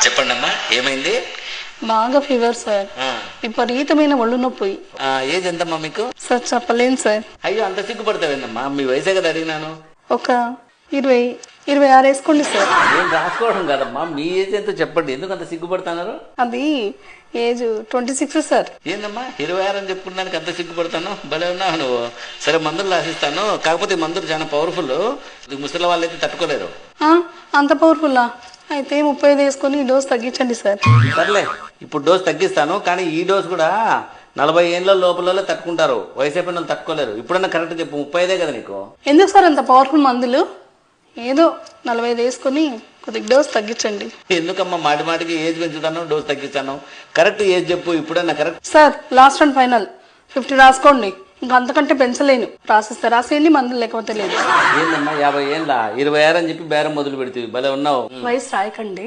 చెప్పండి అమ్మా, ఏమైంది? బాగా ఫీవర్ సార్, విపరీతమైన ఒళ్ళు నొప్పి. ఏజ్ ఎంతమ్మా మీకు? సార్ చెప్పలేను సార్. అయ్యో, అంత సిగ్గుపడతావేందమ్మా? మీ వయసే కదా అడిగినాను. ఒక 26 వేసుకోండి సార్. ఏం రాసుకోవడం కాదమ్మా, మీ ఏజ్ ఎంతో చెప్పండి. ఎందుకు అంత సిగ్గుపడుతున్నారు? అది ఏజ్ 26 సార్. ఏందమ్మా 26 అని చెప్పుకున్నానికి అంత సిగ్గుపడతాను? భలే ఉన్నావు నువ్వు. సరే, మందులు రాసిస్తాను. కాకపోతే ఈ మందులు చాలా పవర్ఫుల్. ముసలి వాళ్ళైతే తట్టుకోలేరు. అంత పవర్ఫుల్లా? అయితే 35 వేసుకొని ఈ డోస్ తగ్గించండి సార్. సర్లే, ఇప్పుడు డోస్ తగ్గిస్తాను. కానీ ఈ డోస్ కూడా 40 ఏళ్ళ లోపల తట్టుకుంటారు. వయసు అయిపోయిన వాళ్ళు తట్టుకోలేరు. ఇప్పుడన్నా కరెక్ట్ చెప్పు, 35 కదా నీకు? ఎందుకు సార్ అంత పవర్ఫుల్ మందులు? ఏదో 45 వేసుకొని కొద్దిగా డోస్ తగ్గించండి. ఎందుకమ్మా మాటి మాటికి ఏజ్ పెంచుతాను, డోస్ తగ్గిస్తాను? కరెక్ట్ ఏజ్ చెప్పు, ఇప్పుడన్నా correct. Sir last and final 50 రాసుకోండి. ఇంకా అంతకంటే పెంచలేను. రాసిస్తే రాసేయండి, మందులు లేకపోతే లేదు. ఏందమ్మా 50 ఏళ్ళ 26 అని చెప్పి బేరం మొదలు పెడుతుంది. భలే ఉన్నావు. వయసు రాయకండి.